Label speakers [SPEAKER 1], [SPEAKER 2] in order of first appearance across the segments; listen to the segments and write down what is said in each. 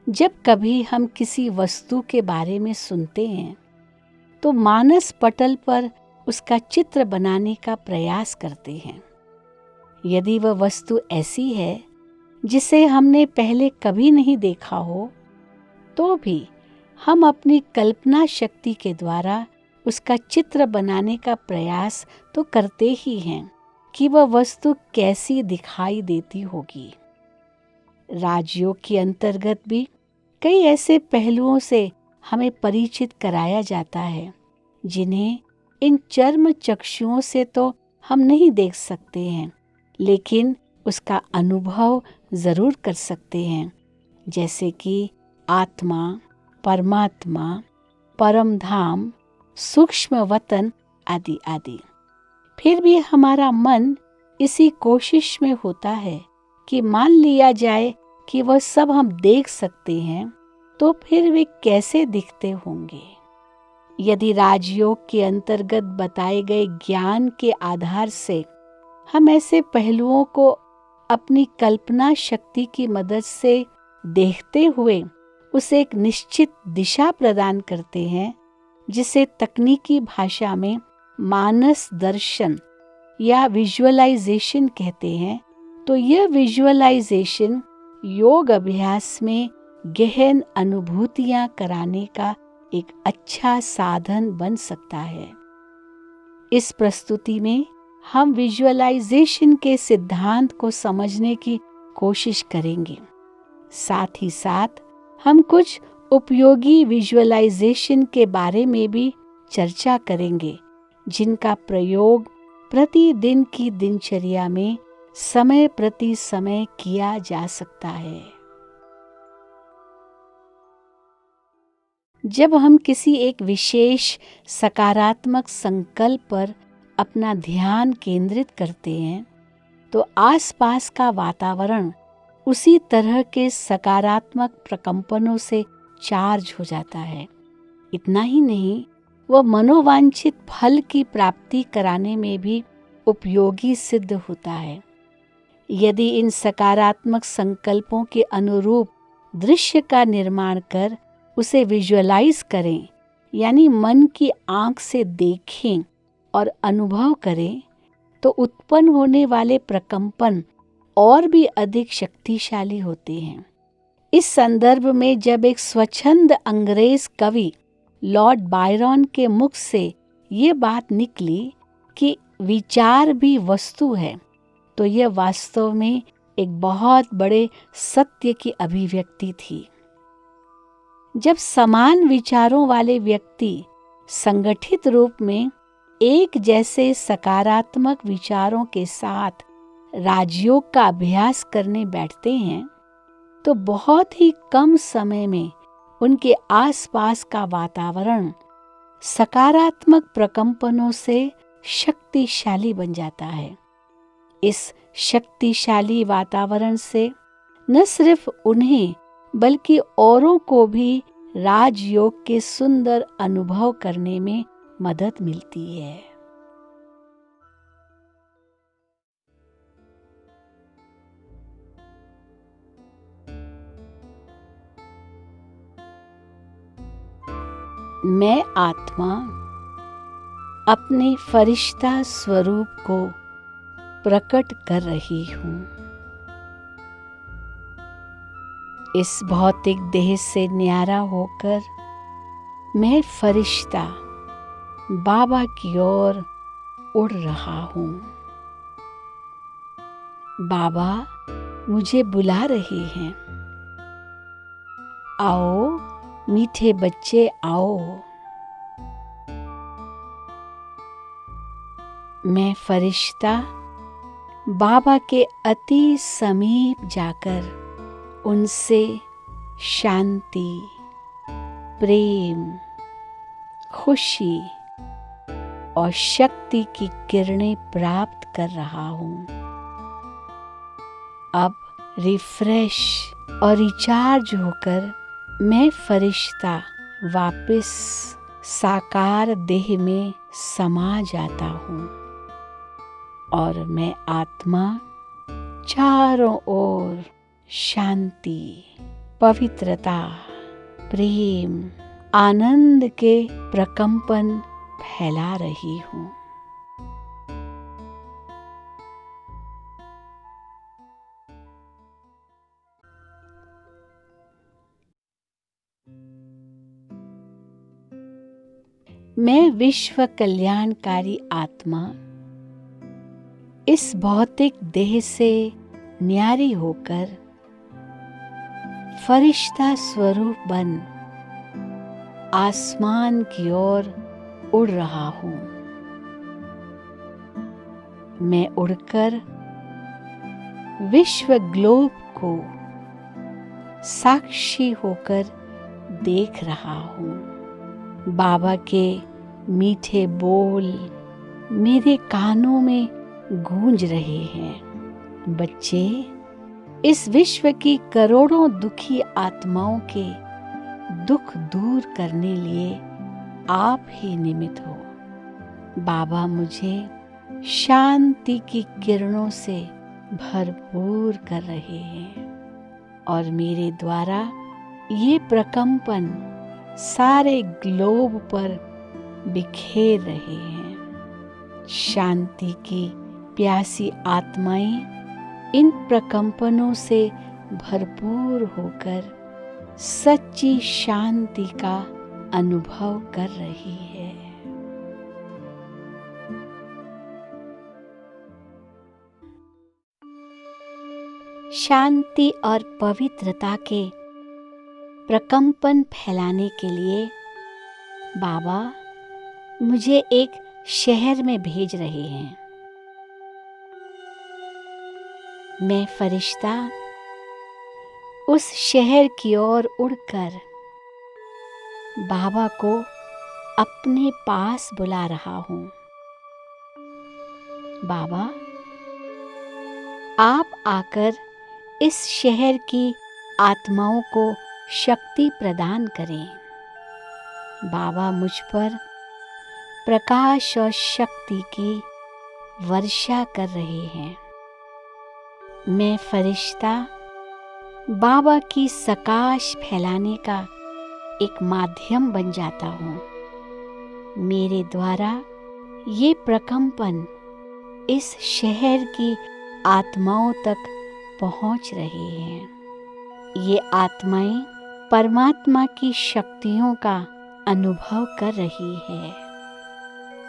[SPEAKER 1] जब कभी हम किसी वस्तु के बारे में सुनते हैं तो मानस पटल पर उसका चित्र बनाने का प्रयास करते हैं। यदि वह वस्तु ऐसी है जिसे हमने पहले कभी नहीं देखा हो, तो भी हम अपनी कल्पना शक्ति के द्वारा उसका चित्र बनाने का प्रयास तो करते ही हैं कि वह वस्तु कैसी दिखाई देती होगी। राजयोग के अंतर्गत भी कई ऐसे पहलुओं से हमें परिचित कराया जाता है जिन्हें इन चर्म चक्षुओं से तो हम नहीं देख सकते हैं, लेकिन उसका अनुभव जरूर कर सकते हैं, जैसे कि आत्मा, परमात्मा, परम धाम, सूक्ष्म वतन आदि आदि। फिर भी हमारा मन इसी कोशिश में होता है कि मान लिया जाए कि वह सब हम देख सकते हैं, तो फिर वे कैसे दिखते होंगे। यदि राजयोग के अंतर्गत बताए गए ज्ञान के आधार से हम ऐसे पहलुओं को अपनी कल्पना शक्ति की मदद से देखते हुए उसे एक निश्चित दिशा प्रदान करते हैं, जिसे तकनीकी भाषा में मानस दर्शन या विजुअलाइजेशन कहते हैं, तो यह विजुअलाइजेशन योग अभ्यास में गहन अनुभूतियां कराने का एक अच्छा साधन बन सकता है। इस प्रस्तुति में हम विजुअलाइजेशन के सिद्धांत को समझने की कोशिश करेंगे। साथ ही साथ हम कुछ उपयोगी विजुअलाइजेशन के बारे में भी चर्चा करेंगे, जिनका प्रयोग प्रतिदिन की दिनचर्या में समय प्रति समय किया जा सकता है। जब हम किसी एक विशेष सकारात्मक संकल्प पर अपना ध्यान केंद्रित करते हैं, तो आसपास का वातावरण उसी तरह के सकारात्मक प्रकंपनों से चार्ज हो जाता है। इतना ही नहीं, वह मनोवांछित फल की प्राप्ति कराने में भी उपयोगी सिद्ध होता है। यदि इन सकारात्मक संकल्पों के अनुरूप दृश्य का निर्माण कर उसे विजुअलाइज करें, यानी मन की आंख से देखें और अनुभव करें, तो उत्पन्न होने वाले प्रकंपन और भी अधिक शक्तिशाली होते हैं। इस संदर्भ में जब एक स्वच्छंद अंग्रेज कवि लॉर्ड बायरन के मुख से ये बात निकली कि विचार भी वस्तु है, तो यह वास्तव में एक बहुत बड़े सत्य की अभिव्यक्ति थी। जब समान विचारों वाले व्यक्ति संगठित रूप में एक जैसे सकारात्मक विचारों के साथ राजयोग का अभ्यास करने बैठते हैं, तो बहुत ही कम समय में उनके आसपास का वातावरण सकारात्मक प्रकंपनों से शक्तिशाली बन जाता है। इस शक्तिशाली वातावरण से न सिर्फ उन्हें बल्कि औरों को भी राजयोग के सुंदर अनुभव करने में मदद मिलती है। मैं आत्मा अपने फरिश्ता स्वरूप को प्रकट कर रही हूँ। इस भौतिक देह से न्यारा होकर मैं फरिश्ता बाबा की ओर उड़ रहा हूँ। बाबा मुझे बुला रहे हैं, आओ मीठे बच्चे आओ। मैं फरिश्ता बाबा के अति समीप जाकर उनसे शांति, प्रेम, खुशी और शक्ति की किरणें प्राप्त कर रहा हूँ। अब रिफ्रेश और रिचार्ज होकर मैं फरिश्ता वापस साकार देह में समा जाता हूँ और मैं आत्मा चारों ओर शांति, पवित्रता, प्रेम, आनंद के प्रकंपन फैला रही हूँ। मैं विश्व कल्याणकारी आत्मा इस भौतिक देह से न्यारी होकर फरिश्ता स्वरूप बन आसमान की ओर उड़ रहा हूँ। मैं उड़कर विश्व ग्लोब को साक्षी होकर देख रहा हूँ। बाबा के मीठे बोल मेरे कानों में गूंज रहे हैं। बच्चे, इस विश्व की करोड़ों दुखी आत्माओं के दुख दूर करने लिए आप ही निमित्त हो। बाबा मुझे शांति की किरणों से भरपूर कर रहे हैं और मेरे द्वारा ये प्रकंपन सारे ग्लोब पर बिखेर रहे हैं। शांति की प्यासी आत्माएं इन प्रकंपनों से भरपूर होकर सच्ची शांति का अनुभव कर रही है। शांति और पवित्रता के प्रकंपन फैलाने के लिए बाबा मुझे एक शहर में भेज रहे हैं। मैं फरिश्ता उस शहर की ओर उड़कर बाबा को अपने पास बुला रहा हूँ। बाबा, आप आकर इस शहर की आत्माओं को शक्ति प्रदान करें। बाबा मुझ पर प्रकाश और शक्ति की वर्षा कर रहे हैं। मैं फरिश्ता बाबा की सकाश फैलाने का एक माध्यम बन जाता हूँ। मेरे द्वारा ये प्रकंपन इस शहर की आत्माओं तक पहुँच रहे हैं। ये आत्माएं परमात्मा की शक्तियों का अनुभव कर रही है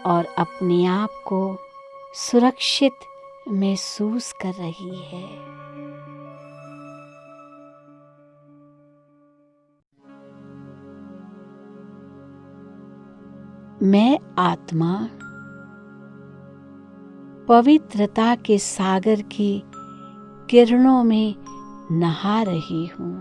[SPEAKER 1] और अपने आप को सुरक्षित महसूस कर रही है। मैं आत्मा पवित्रता के सागर की किरणों में नहा रही हूँ।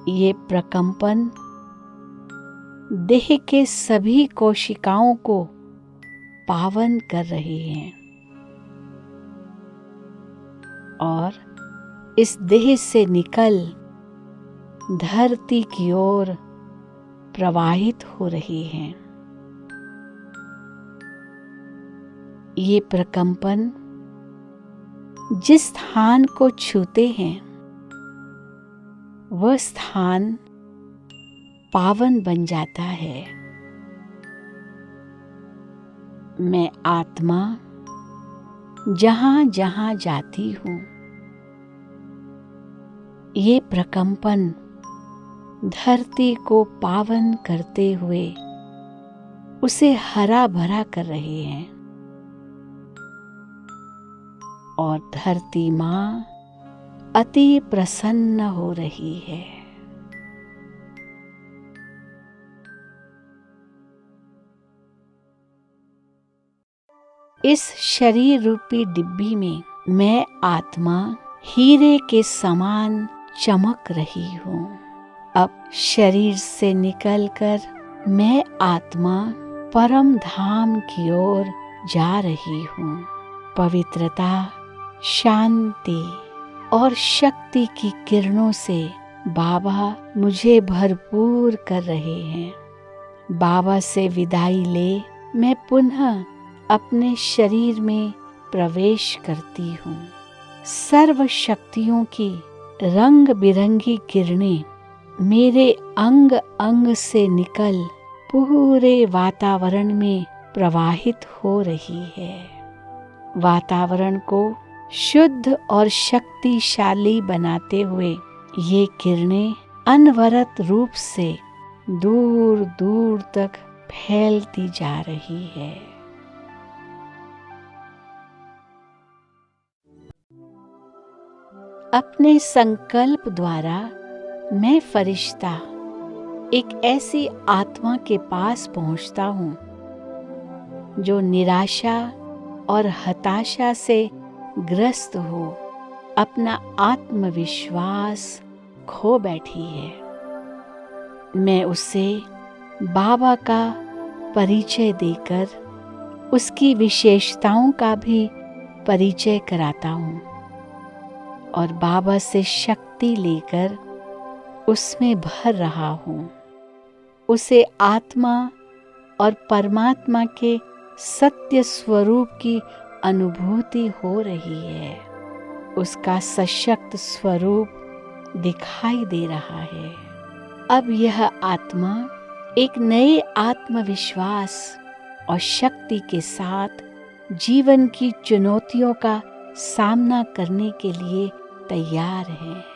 [SPEAKER 1] ये प्रकंपन देह के सभी कोशिकाओं को पावन कर रहे हैं और इस देह से निकल धरती की ओर प्रवाहित हो रहे हैं। ये प्रकंपन जिस स्थान को छूते हैं वह स्थान पावन बन जाता है। मैं आत्मा जहां जहां जाती हूँ ये प्रकंपन धरती को पावन करते हुए उसे हरा भरा कर रहे हैं और धरती माँ अति प्रसन्न हो रही है। इस शरीर रूपी डिब्बी में मैं आत्मा हीरे के समान चमक रही हूँ। अब शरीर से निकलकर मैं आत्मा परम धाम की ओर जा रही हूँ। पवित्रता, शांति और शक्ति की किरणों से बाबा मुझे भरपूर कर रहे हैं। बाबा से विदाई ले मैं पुनः अपने शरीर में प्रवेश करती हूँ। सर्व शक्तियों की रंग बिरंगी किरणें मेरे अंग अंग से निकल पूरे वातावरण में प्रवाहित हो रही है। वातावरण को शुद्ध और शक्तिशाली बनाते हुए ये किरणें अनवरत रूप से दूर दूर तक फैलती जा रही है। अपने संकल्प द्वारा मैं फरिश्ता एक ऐसी आत्मा के पास पहुंचता हूँ जो निराशा और हताशा से ग्रस्त हो अपना आत्मविश्वास खो बैठी है। मैं उसे बाबा का परिचय देकर उसकी विशेषताओं का भी परिचय कराता हूँ और बाबा से शक्ति लेकर उसमें भर रहा हूँ। उसे आत्मा और परमात्मा के सत्य स्वरूप की अनुभूति हो रही है। उसका सशक्त स्वरूप दिखाई दे रहा है। अब यह आत्मा एक नए आत्मविश्वास और शक्ति के साथ जीवन की चुनौतियों का सामना करने के लिए तैयार है।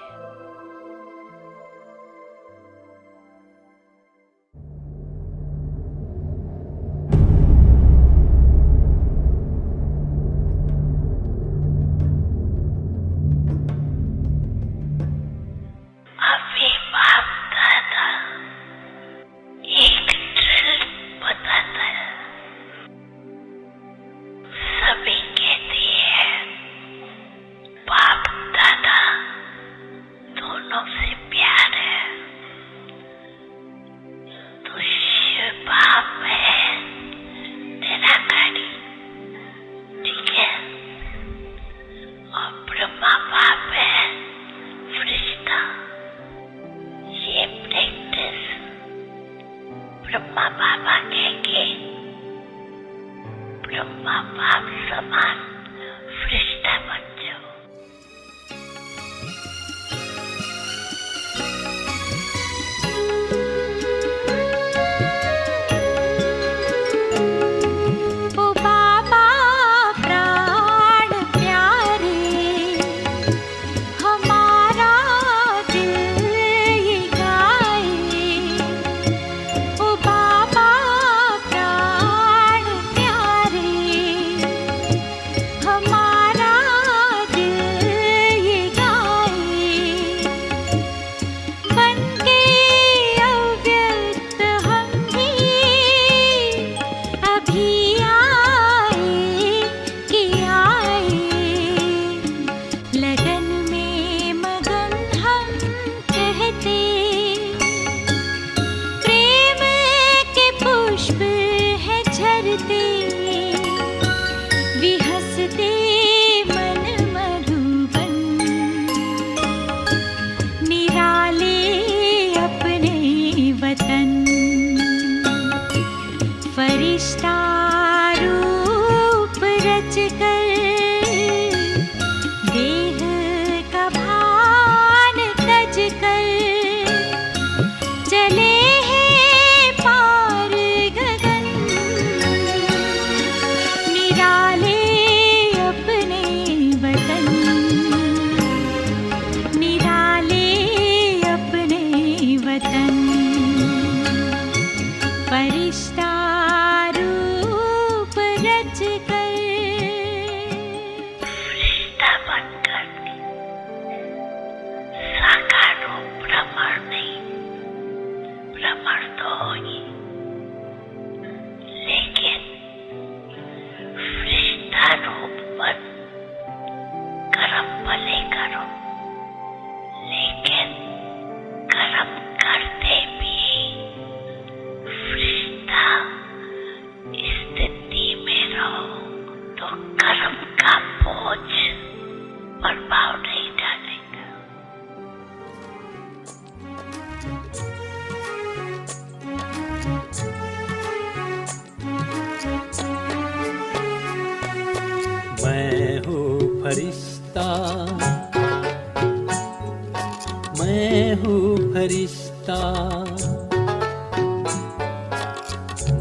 [SPEAKER 2] मैं हूँ फरिश्ता,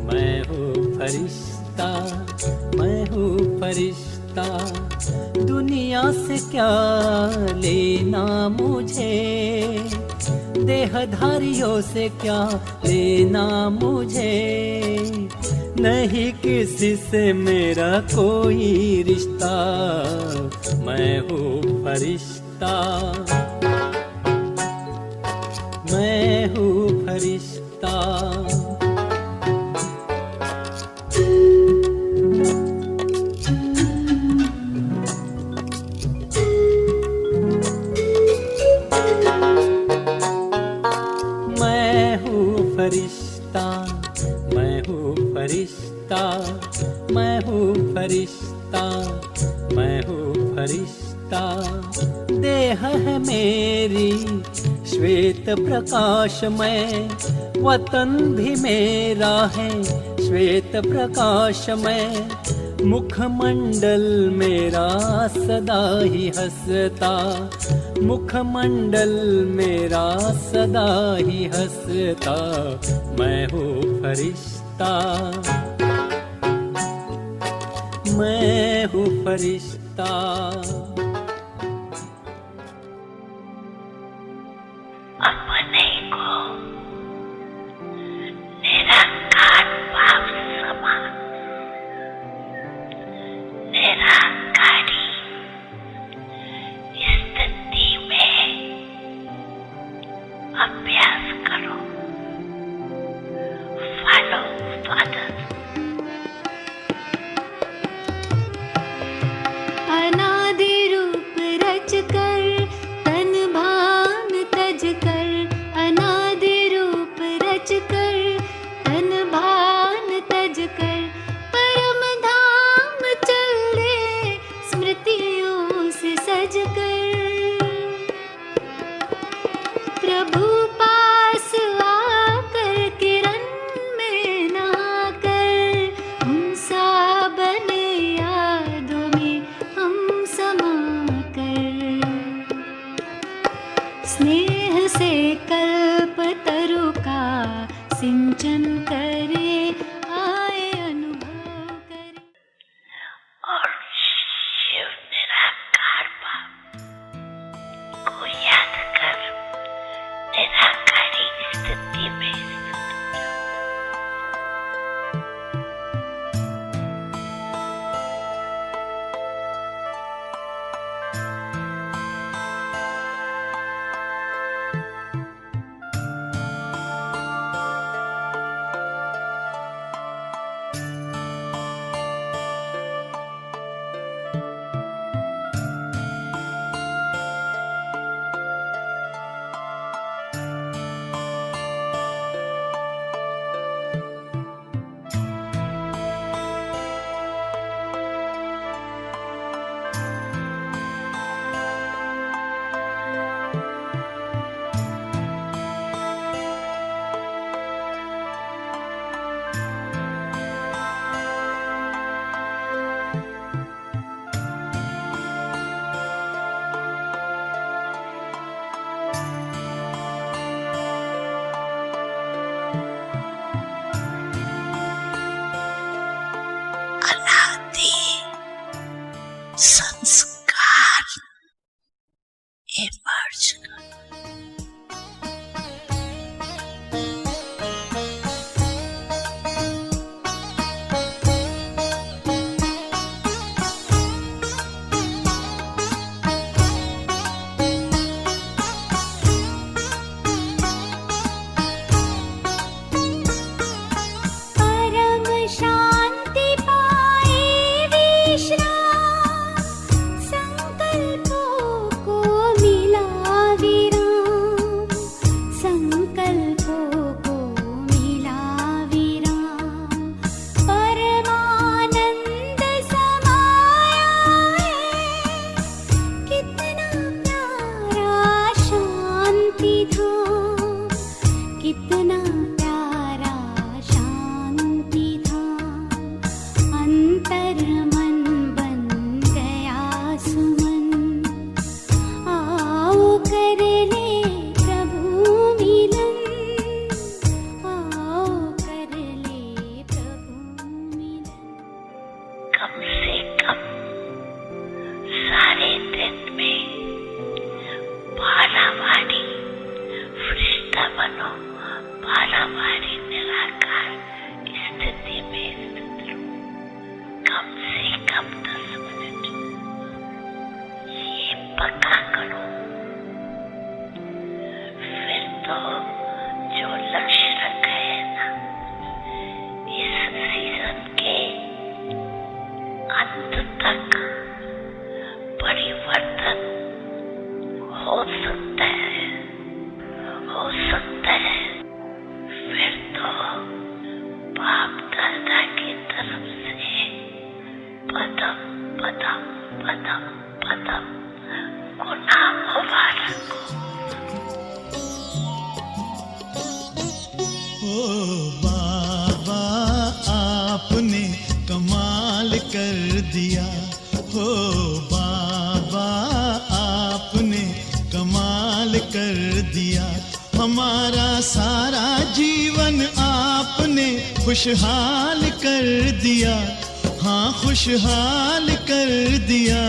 [SPEAKER 2] मैं हूँ फरिश्ता, मैं हूँ फरिश्ता। दुनिया से क्या लेना मुझे, देहधारियों से क्या लेना मुझे, नहीं किसी से मेरा कोई रिश्ता। मैं हूँ फरिश्ता, मैं हूँ फरिश्ता। मैं हूँ फरिश्ता, मैं हूँ फरिश्ता, मैं हूँ फरिश्ता, मैं हूँ फरिश्ता। देह है मेरी श्वेत प्रकाशमय, वतन भी मेरा है श्वेत प्रकाशमय। मुखमंडल मेरा सदा ही हंसता, मुखमंडल मेरा सदा ही हंसता। मैं हूँ फरिश्ता, मैं हूँ फरिश्ता।
[SPEAKER 3] अपने को निरंकार भाव समा, निरंकारी स्थिति में अभ्यास करो। Follow father.
[SPEAKER 4] अनादि रूप रच कर तन भान तज कर, अनादि रूप रच कर तन भान तज कर, परम धाम चल दे स्मृतियों से सज कर। प्रभु पास आकर किरण में नहा कर, उन सा बने यादों में हम समा कर। स्नेह से कल्प तरु का सिंचन करे, आए अनुभव करे।
[SPEAKER 3] और शिव निराकार भाव को याद कर निराकारी स्थिति में संस्कार इमर्ज कर।
[SPEAKER 4] परम शांति पाए विश्राम, संकल्पों को मिला विराम।
[SPEAKER 3] हो सकता है, हो सकता है। फिर तो बाप दादा की तरफ से पदम पदम पदम पदम गुनाह मुबारक हो।
[SPEAKER 5] ओ बाबा आपने कमाल कर दिया, हो बाबा आपने कमाल कर दिया। हमारा सारा जीवन आपने खुशहाल कर दिया, हाँ खुशहाल कर दिया।